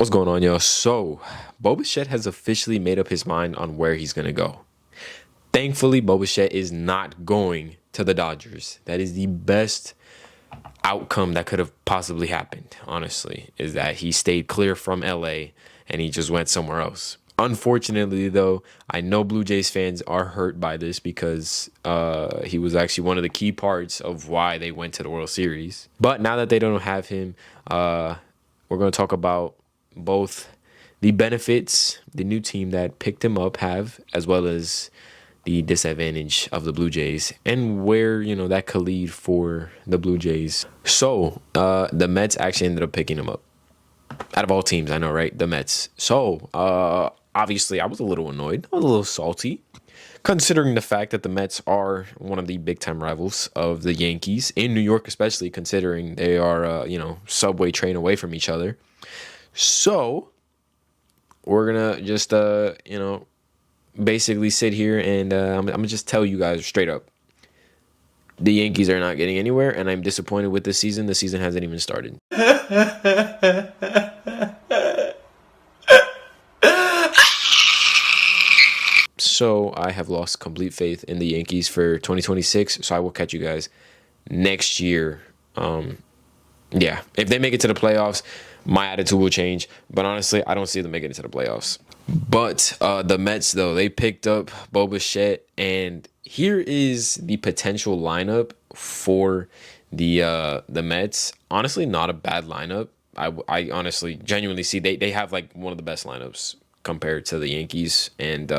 What's going on, y'all? So, Bo Bichette has officially made up his mind on where he's going to go. Thankfully, Bo Bichette is not going to the Dodgers. That is the best outcome that could have possibly happened, honestly, is that he stayed clear from LA and he just went somewhere else. Unfortunately, though, I know Blue Jays fans are hurt by this because he was actually one of the key parts of why they went to the World Series. But now that they don't have him, we're going to talk about both the benefits the new team that picked him up have, as well as the disadvantage of the Blue Jays and where, that could lead for the Blue Jays. So, the Mets actually ended up picking him up. Out of all teams, I know, right? The Mets. So, obviously, I was a little annoyed. I was a little salty, considering the fact that the Mets are one of the big-time rivals of the Yankees, in New York especially, considering they are, subway train away from each other. So, we're going to just, basically sit here and I'm going to just tell you guys straight up. The Yankees are not getting anywhere, and I'm disappointed with this season. The season hasn't even started. So I have lost complete faith in the Yankees for 2026. So I will catch you guys next year. If they make it to the playoffs, my attitude will change. But honestly, I don't see them making it to the playoffs. But the Mets, though, they picked up Bo Bichette, and here is the potential lineup for the Mets. Honestly, not a bad lineup. I honestly, genuinely see they have like one of the best lineups compared to the Yankees and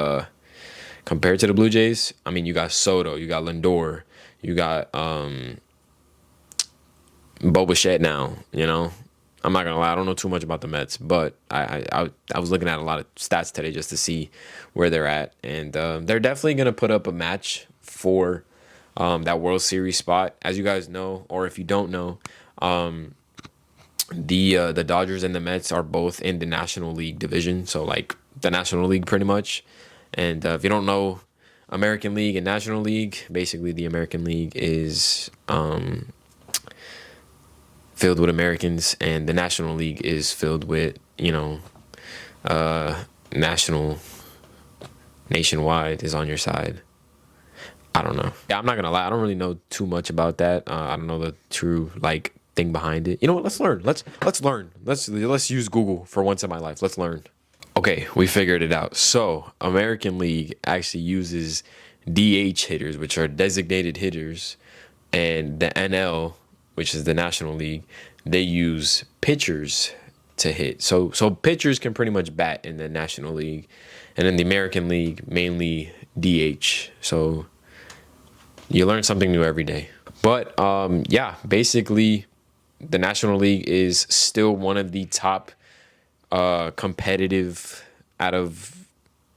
compared to the Blue Jays. I mean, you got Soto, you got Lindor, you got Bo Bichette now. I'm not gonna lie, I don't know too much about the Mets, but I was looking at a lot of stats today just to see where they're at, and they're definitely gonna put up a match for that World Series spot. As you guys know, or if you don't know, the Dodgers and the Mets are both in the National League division, so like the National League pretty much. And if you don't know American League and National League, basically the American League is filled with Americans, and the National League is filled with, nationwide is on your side. I don't know. Yeah, I'm not gonna lie. I don't really know too much about that. I don't know the true thing behind it. You know what? Let's learn. Let's learn. Let's use Google for once in my life. Let's learn. Okay, we figured it out. So American League actually uses DH hitters, which are designated hitters, and the NL, which is the National League, they use pitchers to hit. So pitchers can pretty much bat in the National League, and in the American League, mainly DH. So you learn something new every day. But basically, the National League is still one of the top competitive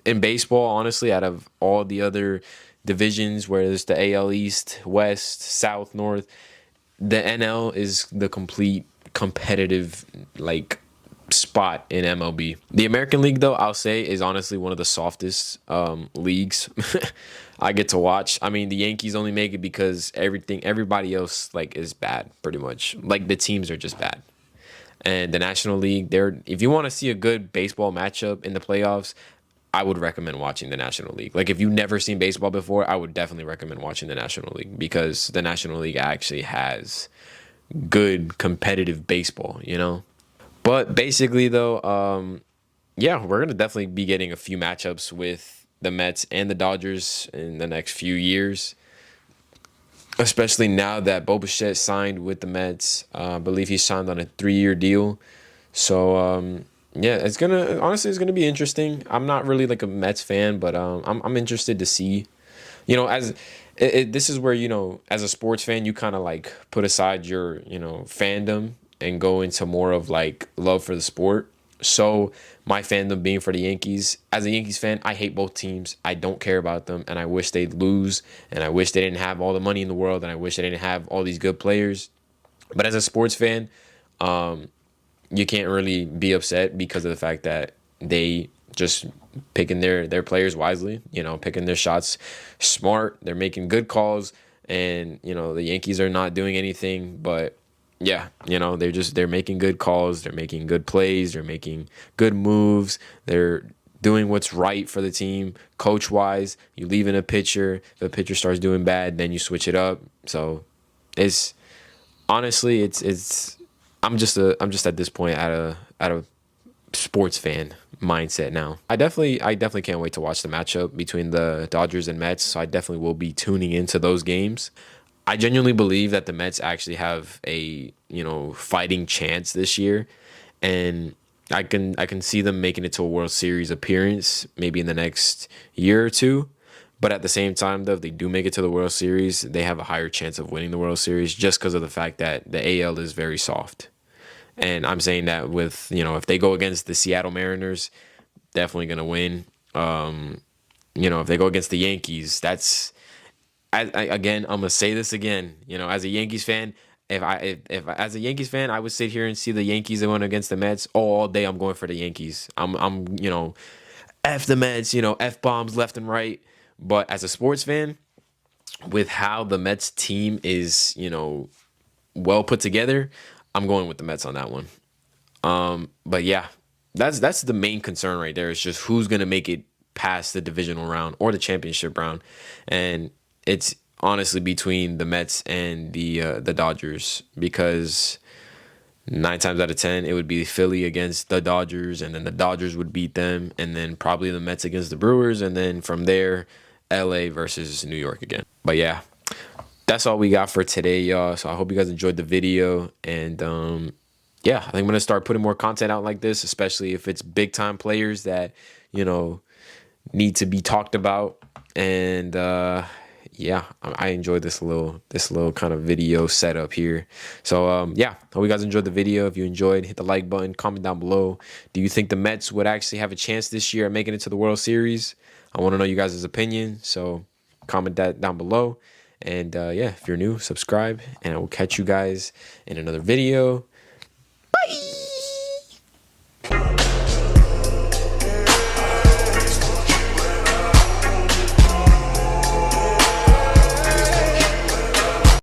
in baseball, honestly, out of all the other divisions, where there's the AL East, West, South, North. The NL is the complete competitive spot in MLB. The American League, though, I'll say is honestly one of the softest leagues I get to watch. I mean, the Yankees only make it because everybody else is bad, pretty much. The teams are just bad. And the National League, if you want to see a good baseball matchup in the playoffs, I would recommend watching the National League. If you've never seen baseball before, I would definitely recommend watching the National League, because the National League actually has good competitive baseball, But basically, though, we're going to definitely be getting a few matchups with the Mets and the Dodgers in the next few years, especially now that Bo Bichette signed with the Mets. I believe he signed on a 3-year deal. So, it's gonna be interesting. I'm not really a Mets fan, but I'm interested to see, this is where, as a sports fan, you kind of put aside your fandom and go into more of love for the sport. So my fandom being for the Yankees. As a Yankees fan, I hate both teams. I don't care about them, and I wish they'd lose, and I wish they didn't have all the money in the world, and I wish they didn't have all these good players. But as a sports fan, you can't really be upset because of the fact that they just picking their players wisely, picking their shots smart. They're making good calls, and the Yankees are not doing anything but Yeah, they're making good calls, they're making good plays, they're making good moves, they're doing what's right for the team, coach wise. You leave in a pitcher, if the pitcher starts doing bad, then you switch it up. So it's honestly, it's I'm just at this point at a sports fan mindset now. I definitely can't wait to watch the matchup between the Dodgers and Mets. So I definitely will be tuning into those games. I genuinely believe that the Mets actually have a, fighting chance this year, and I can see them making it to a World Series appearance maybe in the next year or two. But at the same time, though, if they do make it to the World Series, they have a higher chance of winning the World Series just because of the fact that the AL is very soft. And I'm saying that with, if they go against the Seattle Mariners, definitely going to win. If they go against the Yankees, again, I'm gonna say this again. As a Yankees fan, if as a Yankees fan, I would sit here and see the Yankees going against the Mets all day. I'm going for the Yankees. I'm f the Mets. F bombs left and right. But as a sports fan, with how the Mets team is, well put together, I'm going with the Mets on that one. But yeah, that's the main concern right there. Is just who's gonna make it past the divisional round or the championship round, and it's honestly between the Mets and the Dodgers because 9 times out of 10 it would be Philly against the Dodgers, and then the Dodgers would beat them, and then probably the Mets against the Brewers, and then from there, LA versus New York again. But yeah, that's all we got for today, y'all. So I hope you guys enjoyed the video, and yeah, I think I'm gonna start putting more content out like this, especially if it's big time players that you know need to be talked about. And yeah, I enjoyed this little kind of video setup here. So yeah, hope you guys enjoyed the video. If you enjoyed, hit the like button, comment down below. Do you think the Mets would actually have a chance this year at making it to the World Series? I want to know you guys' opinion. So comment that down below. And yeah, if you're new, subscribe, and I will catch you guys in another video.